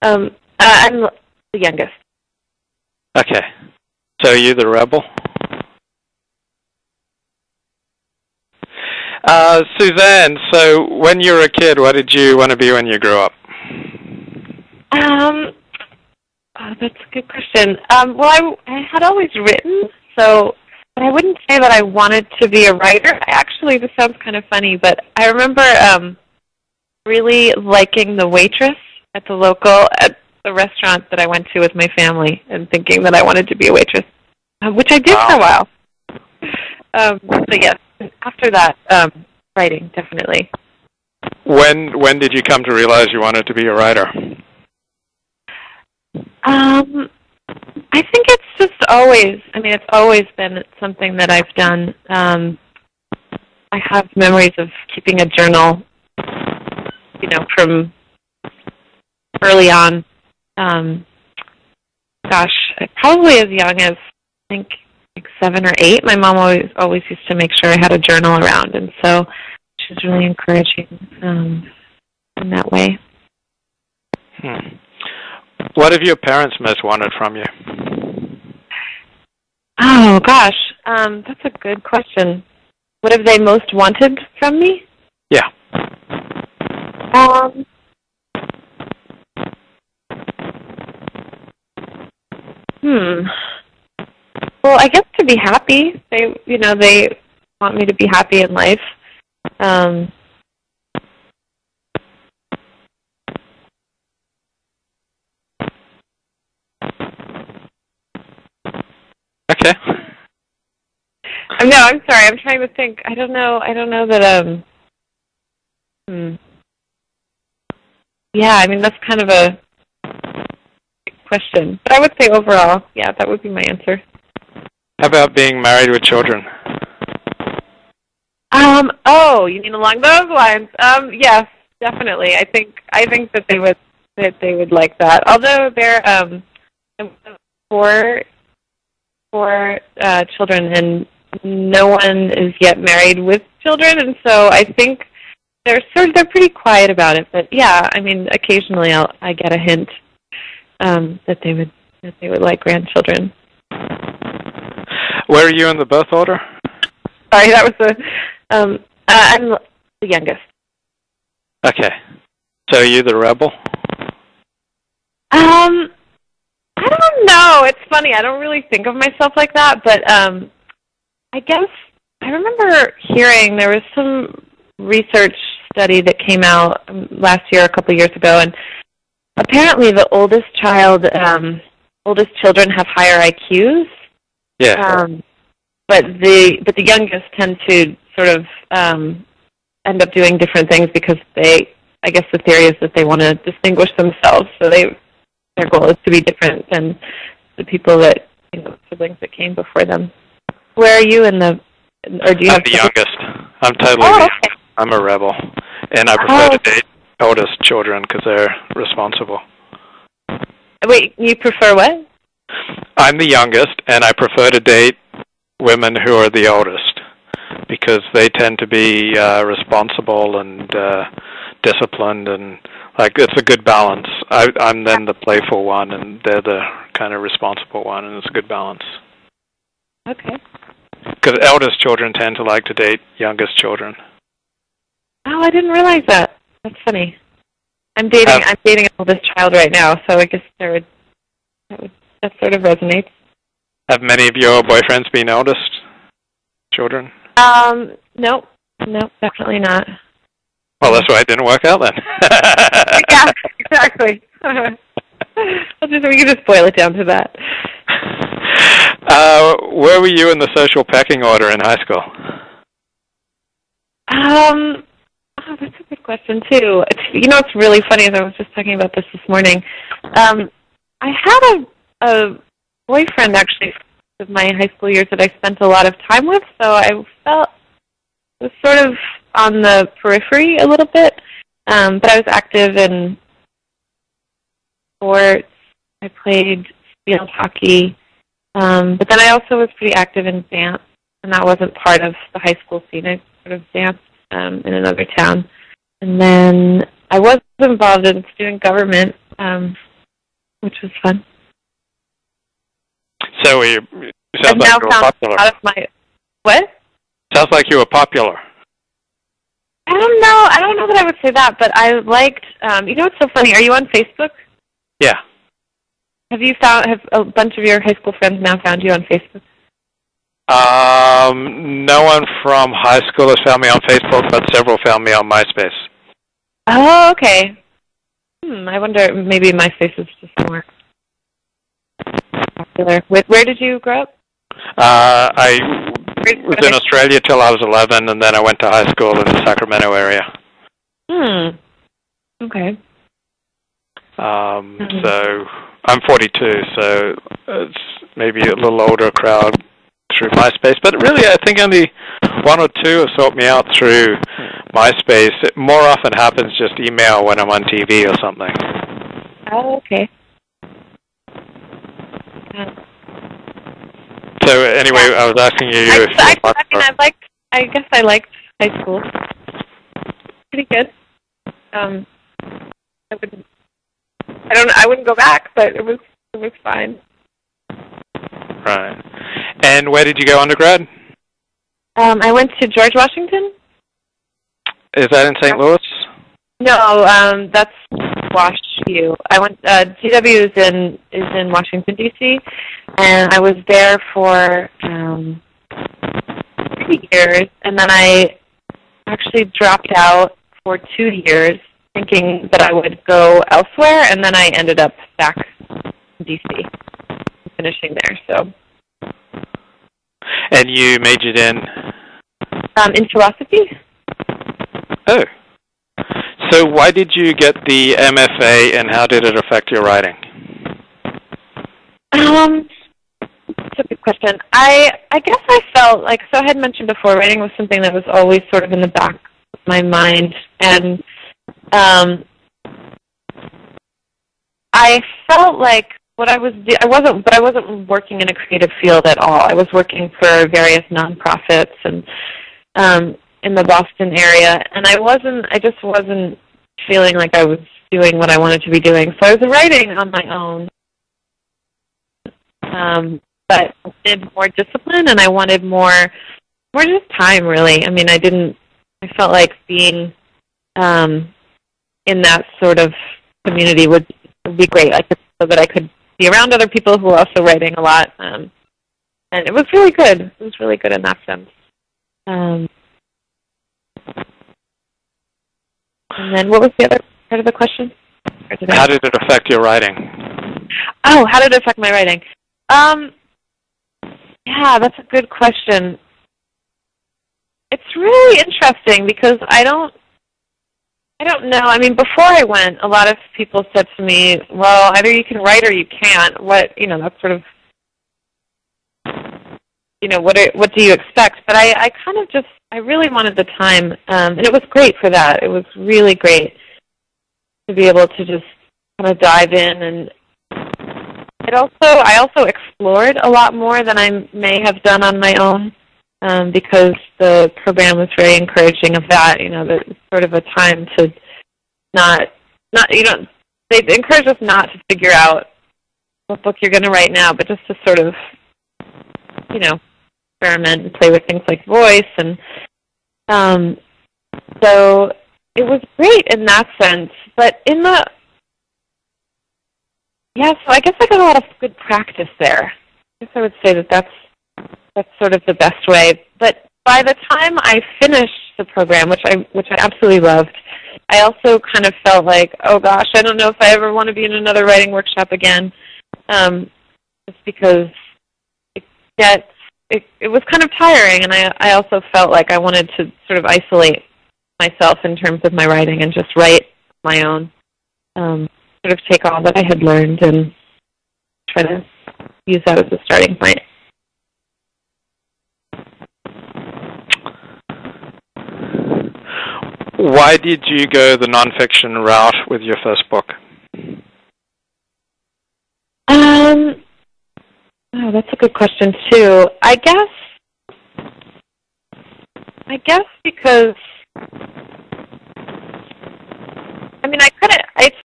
I'm the youngest. Okay. So are you the rebel? Suzanne, so when you were a kid, what did you want to be when you grew up? That's a good question. Well, I had always written, so but I wouldn't say that I wanted to be a writer. Actually, this sounds kind of funny, but I remember really liking the waitress at the restaurant that I went to with my family and thinking that I wanted to be a waitress, which I did for a while. But yes, after that, writing, definitely. When did you come to realize you wanted to be a writer? I think it's just always, it's always been something that I've done. I have memories of keeping a journal, from early on. Probably as young as, I think, like 7 or 8. My mom always used to make sure I had a journal around, and so she was really encouraging in that way. What have your parents most wanted from you? Oh, gosh. That's a good question. What have they most wanted from me? Yeah. Well, I guess to be happy. They want me to be happy in life. Okay. No, I'm sorry. I'm trying to think. I don't know that. Yeah, that's kind of a question. But I would say overall, yeah, that would be my answer. How about being married with children? Oh, you mean along those lines? Yes, definitely. I think that they would like that. Although they're four children, and no one is yet married with children, and so I think they're pretty quiet about it. But yeah, occasionally I get a hint that they would like grandchildren. Where are you in the birth order? Sorry, that was I'm the youngest. Okay. So are you the rebel? I don't know. It's funny. I don't really think of myself like that, but I guess I remember hearing there was some research study that came out last year, a couple of years ago, and apparently the oldest children have higher IQs. Yeah. But the youngest tend to sort of end up doing different things because I guess the theory is that they want to distinguish themselves, so their goal is to be different than the people siblings that came before them. Where are you or do you I'm the youngest. I'm totally okay. I'm a rebel, and I prefer to date oldest children because they're responsible. Wait, you prefer what? I'm the youngest, and I prefer to date women who are the oldest because they tend to be responsible and disciplined, and it's a good balance. I'm then the playful one, and they're the kind of responsible one, and it's a good balance. Okay. Because eldest children tend to like to date youngest children. Oh, I didn't realize that. That's funny. I'm dating an oldest child right now, so I guess that sort of resonates. Have many of your boyfriends been eldest children? Nope, definitely not. Well, that's why it didn't work out then. Yeah, exactly. We can just boil it down to that. Where were you in the social pecking order in high school? That's a good question too. It's really funny. As I was just talking about this morning. I had a boyfriend actually of my high school years that I spent a lot of time with, so I felt it was sort of on the periphery a little bit. But I was active in sports. I played field hockey. But then I also was pretty active in dance, and that wasn't part of the high school scene. I sort of danced in another town. And then I was involved in student government which was fun. So you I've sounds like now you were found popular. out of my what? Sounds like you were popular. I don't know. I don't know that I would say that, but I liked. You know what's so funny? Are you on Facebook? Yeah. Have a bunch of your high school friends now found you on Facebook? No one from high school has found me on Facebook, but several found me on MySpace. Oh, okay. I wonder, maybe MySpace is just more popular. Where did you grow up? I was in Australia till I was 11, and then I went to high school in the Sacramento area. Okay. So I'm 42, so it's maybe a little older crowd through MySpace, but really I think only one or two have sought me out through MySpace. It more often happens just email when I'm on TV or something. Oh, okay. So anyway, I was asking you if I guess I liked high school. Pretty good. I wouldn't go back, but it was fine. Right. And where did you go undergrad? I went to George Washington. Is that in St. Louis? No, that's WashU. I went. GW is in Washington D.C. and I was there for 3 years, and then I actually dropped out for 2 years, thinking that I would go elsewhere, and then I ended up back in D.C. finishing there. So. And you majored in? In philosophy. Oh. So why did you get the MFA, and how did it affect your writing? That's a good question. I guess I felt like, so I had mentioned before, writing was something that was always sort of in the back of my mind, and I felt like I wasn't working in a creative field at all. I was working for various nonprofits and in the Boston area, and I just wasn't feeling like I was doing what I wanted to be doing. So I was writing on my own, but I wanted more discipline, and I wanted more just time, really. I mean, I felt like being in that sort of community would be great, so that I could be around other people who were also writing a lot, and it was really good. It was really good in that sense. And then what was the other part of the question? How did it affect your writing? Oh, how did it affect my writing? Yeah, that's a good question. It's really interesting because I don't know. I mean, before I went, a lot of people said to me, well, either you can write or you can't. That's sort of, what do you expect? But I kind of I really wanted the time, and it was great for that. It was really great to be able to just kind of dive in, and I also explored a lot more than I may have done on my own, because the program was very encouraging of that. That it's sort of a time to they encourage us not to figure out what book you're going to write now, but just to sort of, experiment and play with things like voice. And so it was great in that sense. But so I guess I got a lot of good practice there. I guess I would say that's sort of the best way. But by the time I finished the program, which I absolutely loved, I also kind of felt like, oh gosh, I don't know if I ever want to be in another writing workshop again, just because it was kind of tiring, and I also felt like I wanted to sort of isolate myself in terms of my writing and just write my own, sort of take all that I had learned and try to use that as a starting point. Why did you go the nonfiction route with your first book? Oh, that's a good question too. I guess because I